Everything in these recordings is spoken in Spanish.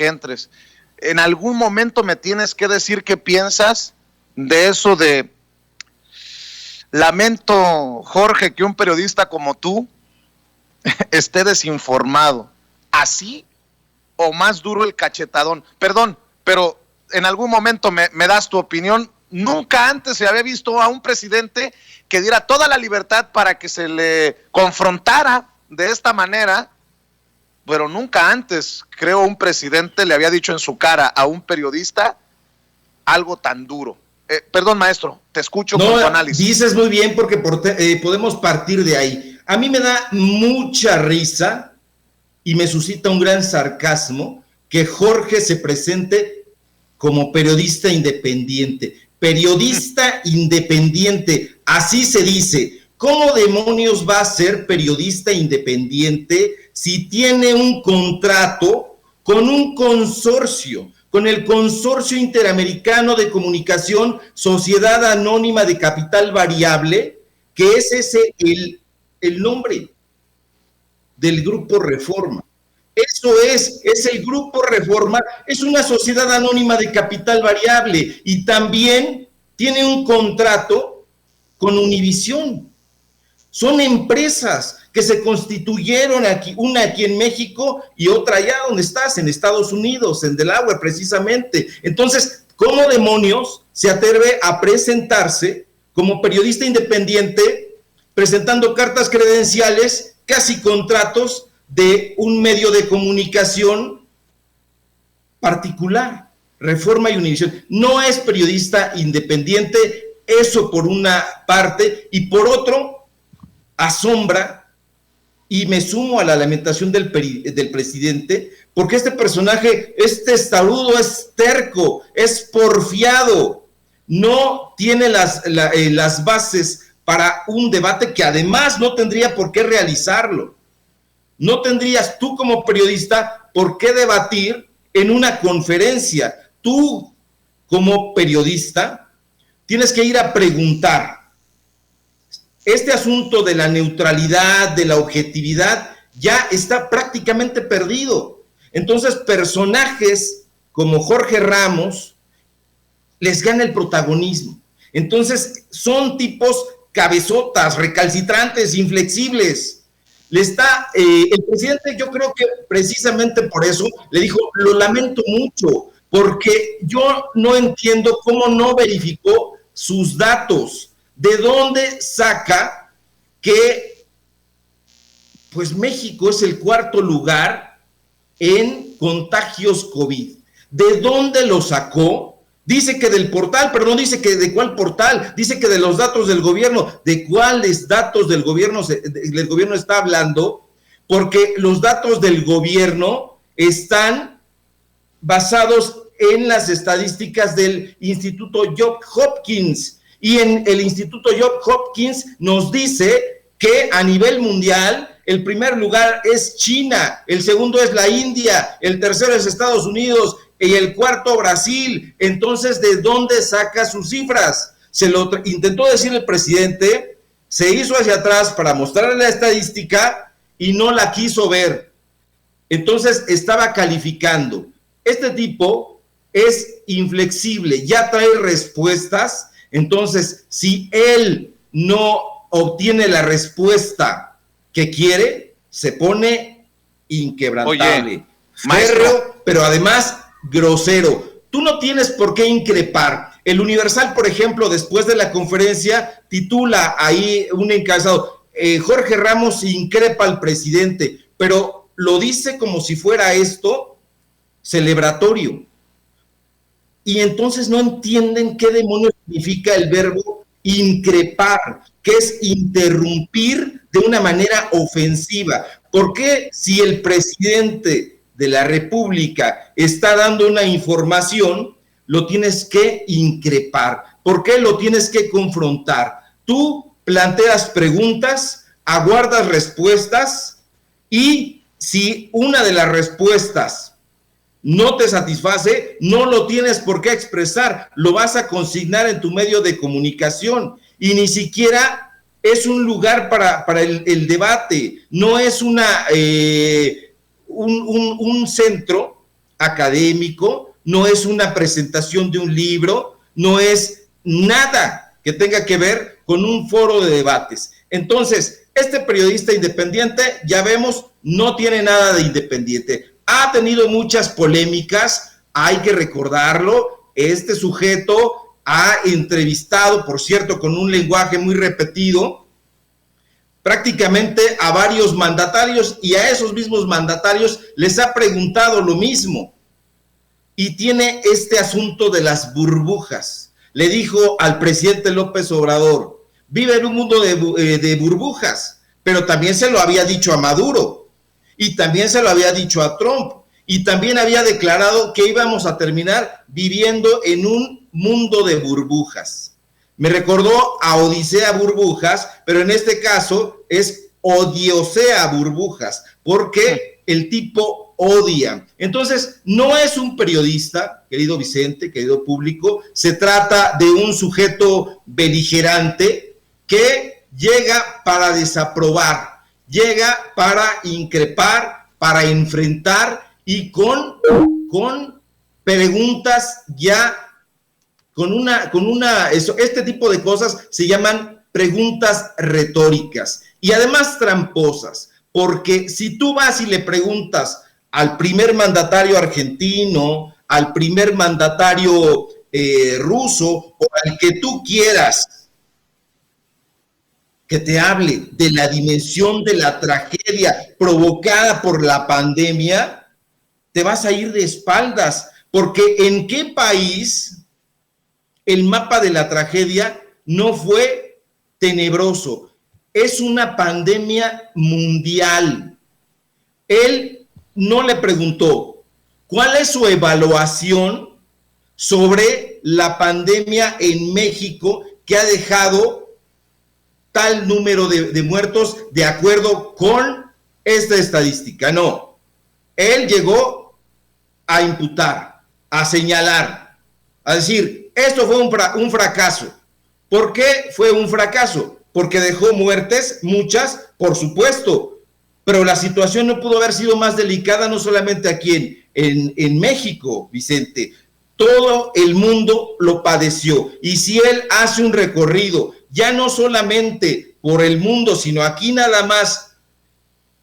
que entres. En algún momento me tienes que decir qué piensas de eso de: lamento, Jorge, que un periodista como tú esté desinformado. ¿Así o más duro el cachetadón? Perdón, pero en algún momento me das tu opinión. Nunca antes se había visto a un presidente que diera toda la libertad para que se le confrontara de esta manera, pero nunca antes, creo, un presidente le había dicho en su cara a un periodista algo tan duro. Perdón, maestro, te escucho con tu análisis. Dices muy bien, porque podemos partir de ahí. A mí me da mucha risa y me suscita un gran sarcasmo que Jorge se presente como periodista independiente. Periodista independiente, así se dice. ¿Cómo demonios va a ser periodista independiente si tiene un contrato con un consorcio, con el Consorcio Interamericano de Comunicación, Sociedad Anónima de Capital Variable, que es ese el nombre del Grupo Reforma? Eso es el Grupo Reforma, es una sociedad anónima de capital variable y también tiene un contrato con Univisión. Son empresas que se constituyeron aquí, una aquí en México y otra allá donde estás, en Estados Unidos, en Delaware precisamente. Entonces, ¿cómo demonios se atreve a presentarse como periodista independiente, presentando cartas credenciales, casi contratos de un medio de comunicación particular? Reforma y Univisión. No es periodista independiente, eso por una parte, y por otro, asombra, y me sumo a la lamentación del presidente, porque este personaje es testarudo, es terco, es porfiado, no tiene las bases para un debate que además no tendría por qué realizarlo. No tendrías tú como periodista por qué debatir en una conferencia. Tú como periodista tienes que ir a preguntar. Este asunto de la neutralidad, de la objetividad, ya está prácticamente perdido. Entonces, personajes como Jorge Ramos les gana el protagonismo. Entonces, son tipos cabezotas, recalcitrantes, inflexibles. El presidente, yo creo que precisamente por eso le dijo: lo lamento mucho, porque yo no entiendo cómo no verificó sus datos. ¿De dónde saca que pues México es el cuarto lugar en contagios COVID? ¿De dónde lo sacó? Dice que del portal, pero no dice que de cuál portal, dice que de los datos del gobierno. ¿De cuáles datos del gobierno está hablando? Porque los datos del gobierno están basados en las estadísticas del Instituto Johns Hopkins, y en el Instituto Johns Hopkins nos dice que a nivel mundial el primer lugar es China, el segundo es la India, el tercero es Estados Unidos y el cuarto Brasil. Entonces, ¿de dónde saca sus cifras? Se lo intentó decir el presidente, se hizo hacia atrás para mostrarle la estadística y no la quiso ver. Entonces estaba calificando. Este tipo es inflexible, ya trae respuestas. Entonces, si él no obtiene la respuesta que quiere, se pone inquebrantable. Férreo, pero además grosero. Tú no tienes por qué increpar. El Universal, por ejemplo, después de la conferencia, titula ahí un encabezado: Jorge Ramos increpa al presidente, pero lo dice como si fuera esto celebratorio. Y entonces no entienden qué demonios significa el verbo increpar, que es interrumpir de una manera ofensiva. ¿Por qué, si el presidente de la República está dando una información, lo tienes que increpar? ¿Por qué lo tienes que confrontar? Tú planteas preguntas, aguardas respuestas, y si una de las respuestas no te satisface, no lo tienes por qué expresar, lo vas a consignar en tu medio de comunicación, y ni siquiera es un lugar para el debate, no es un centro académico, no es una presentación de un libro, no es nada que tenga que ver con un foro de debates. Entonces, este periodista independiente, ya vemos, no tiene nada de independiente. Ha tenido muchas polémicas, hay que recordarlo. Este sujeto ha entrevistado, por cierto, con un lenguaje muy repetido, prácticamente a varios mandatarios, y a esos mismos mandatarios les ha preguntado lo mismo. Y tiene este asunto de las burbujas. Le dijo al presidente López Obrador: vive en un mundo de burbujas, pero también se lo había dicho a Maduro, y también se lo había dicho a Trump, y también había declarado que íbamos a terminar viviendo en un mundo de burbujas. Me recordó a Odisea Burbujas, pero en este caso es Odiosea Burbujas, porque el tipo odia. Entonces, no es un periodista, querido Vicente, querido público, se trata de un sujeto beligerante que llega para desaprobar, llega para increpar, para enfrentar, y con preguntas ya, este tipo de cosas se llaman preguntas retóricas y además tramposas, porque si tú vas y le preguntas al primer mandatario argentino, al primer mandatario ruso, o al que tú quieras, que te hable de la dimensión de la tragedia provocada por la pandemia, te vas a ir de espaldas, porque ¿en qué país el mapa de la tragedia no fue tenebroso? Es una pandemia mundial. Él no le preguntó cuál es su evaluación sobre la pandemia en México, que ha dejado tal número de muertos de acuerdo con esta estadística. No, él llegó a imputar, a señalar, a decir: esto fue un fracaso. ¿Por qué fue un fracaso? Porque dejó muertes, muchas, por supuesto, pero la situación no pudo haber sido más delicada, no solamente aquí en México, Vicente. Todo el mundo lo padeció. Y si él hace un recorrido, ya no solamente por el mundo, sino aquí nada más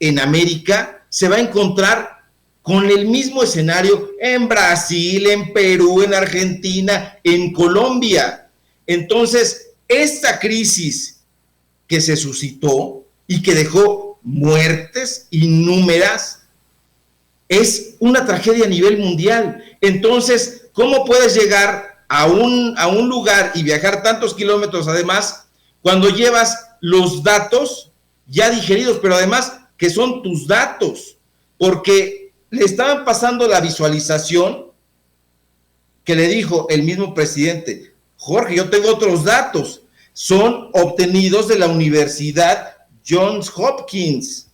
en América, se va a encontrar con el mismo escenario en Brasil, en Perú, en Argentina, en Colombia. Entonces, esta crisis que se suscitó y que dejó muertes innúmeras es una tragedia a nivel mundial. Entonces, ¿cómo puedes llegar a un lugar y viajar tantos kilómetros además cuando llevas los datos ya digeridos, pero además que son tus datos? Porque le estaban pasando la visualización que le dijo el mismo presidente: Jorge, yo tengo otros datos, son obtenidos de la Universidad Johns Hopkins,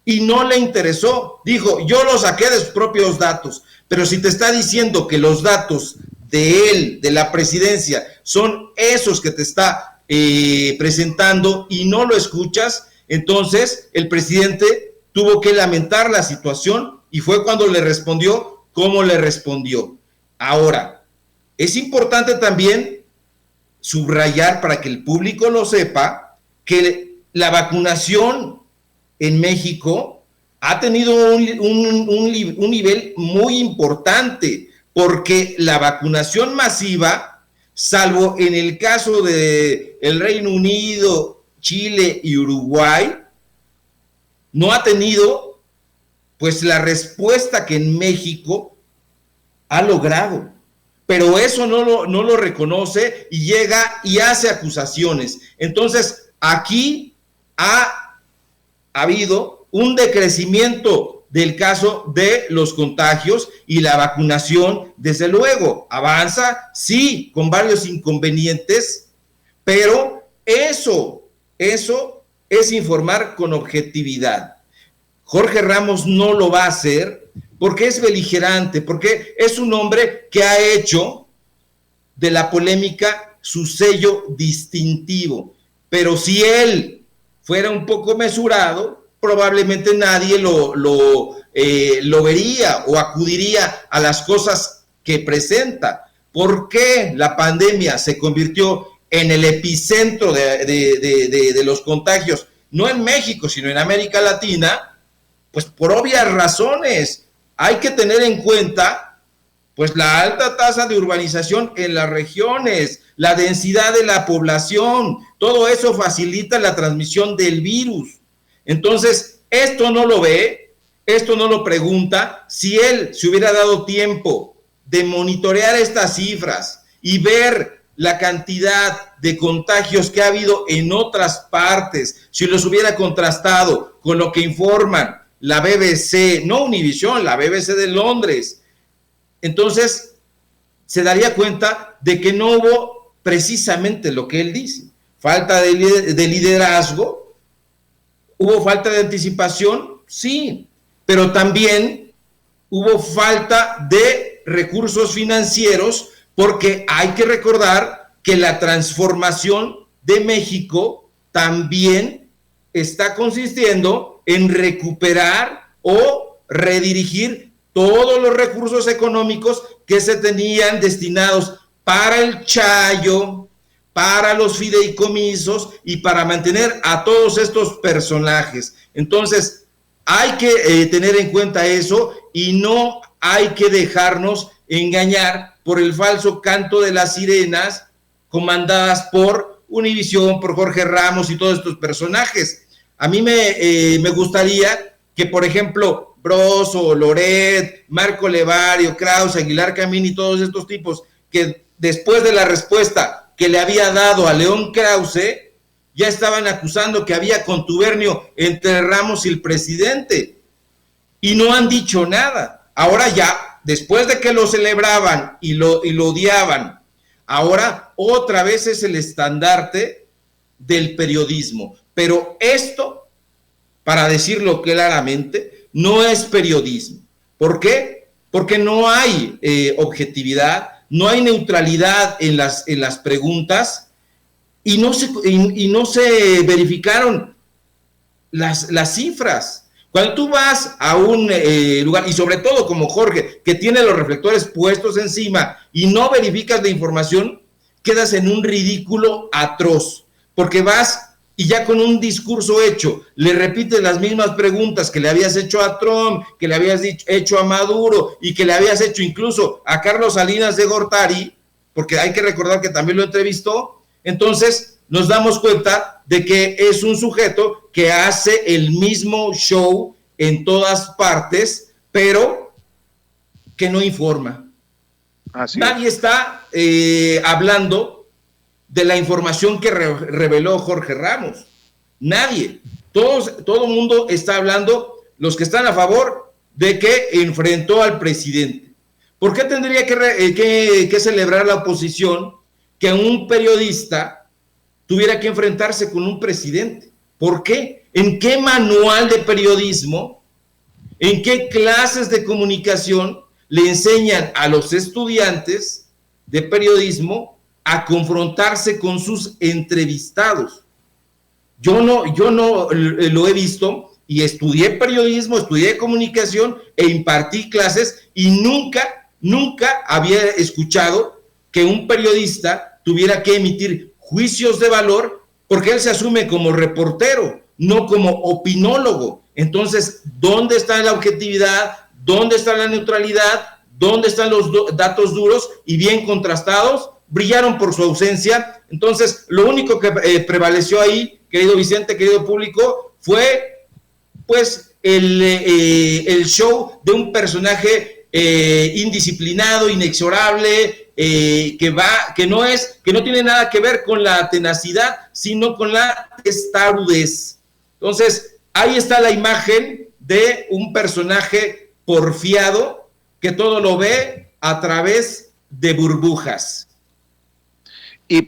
y no le interesó. Dijo: yo lo saqué de sus propios datos. Pero si te está diciendo que los datos de él, de la presidencia, son esos que te está presentando y no lo escuchas, entonces el presidente tuvo que lamentar la situación, y fue cuando le respondió como le respondió. Ahora, es importante también subrayar, para que el público lo sepa, que la vacunación en México ha tenido un nivel muy importante, porque la vacunación masiva, salvo en el caso de el Reino Unido, Chile y Uruguay, no ha tenido pues la respuesta que en México ha logrado. Pero eso no lo reconoce y llega y hace acusaciones. Entonces, aquí ha habido un decrecimiento del caso de los contagios, y la vacunación, desde luego, avanza, sí, con varios inconvenientes, pero eso es informar con objetividad. Jorge Ramos no lo va a hacer porque es beligerante, porque es un hombre que ha hecho de la polémica su sello distintivo. Pero si él fuera un poco mesurado, probablemente nadie lo lo vería o acudiría a las cosas que presenta. ¿Por qué la pandemia se convirtió en el epicentro de los contagios? No en México, sino en América Latina, pues por obvias razones. Hay que tener en cuenta pues la alta tasa de urbanización en las regiones, la densidad de la población, todo eso facilita la transmisión del virus. Entonces, esto no lo ve, esto no lo pregunta. Si él se hubiera dado tiempo de monitorear estas cifras y ver la cantidad de contagios que ha habido en otras partes, si los hubiera contrastado con lo que informan la BBC, no Univisión, la BBC de Londres, entonces se daría cuenta de que no hubo precisamente lo que él dice, falta de liderazgo, hubo falta de anticipación, sí, pero también hubo falta de recursos financieros, porque hay que recordar que la transformación de México también está consistiendo en recuperar o redirigir todos los recursos económicos que se tenían destinados para el chayo, para los fideicomisos y para mantener a todos estos personajes. Entonces, hay que tener en cuenta eso y no hay que dejarnos engañar por el falso canto de las sirenas comandadas por Univisión, por Jorge Ramos y todos estos personajes. A mí me gustaría que, por ejemplo, Broso, Loret, Marco Levario, Krause, Aguilar Camín y todos estos tipos que después de la respuesta que le había dado a León Krause, ya estaban acusando que había contubernio entre Ramos y el presidente y no han dicho nada. Ahora ya, después de que lo celebraban y lo odiaban, ahora otra vez es el estandarte del periodismo. Pero esto, para decirlo claramente, no es periodismo. ¿Por qué? Porque no hay objetividad, no hay neutralidad en las preguntas y no se verificaron las cifras. Cuando tú vas a un lugar, y sobre todo como Jorge, que tiene los reflectores puestos encima y no verificas la información, quedas en un ridículo atroz, porque vas y ya con un discurso hecho, le repites las mismas preguntas que le habías hecho a Trump, que le habías hecho a Maduro y que le habías hecho incluso a Carlos Salinas de Gortari, porque hay que recordar que también lo entrevistó. Entonces nos damos cuenta de que es un sujeto que hace el mismo show en todas partes, pero que no informa. Nadie está hablando de la información que reveló Jorge Ramos. Nadie. Todo el mundo está hablando, los que están a favor de que enfrentó al presidente. ¿Por qué tendría que celebrar la oposición que un periodista tuviera que enfrentarse con un presidente? ¿Por qué? ¿En qué manual de periodismo, en qué clases de comunicación le enseñan a los estudiantes de periodismo a confrontarse con sus entrevistados? Yo no lo he visto y estudié periodismo, estudié comunicación e impartí clases y nunca había escuchado que un periodista tuviera que emitir juicios de valor porque él se asume como reportero, no como opinólogo. Entonces, ¿dónde está la objetividad? ¿Dónde está la neutralidad? ¿Dónde están los datos duros y bien contrastados? Brillaron por su ausencia. Entonces, lo único que prevaleció ahí, querido Vicente, querido público, fue pues el show de un personaje indisciplinado, inexorable, que no tiene nada que ver con la tenacidad, sino con la testarudez. Entonces, ahí está la imagen de un personaje porfiado que todo lo ve a través de burbujas. Y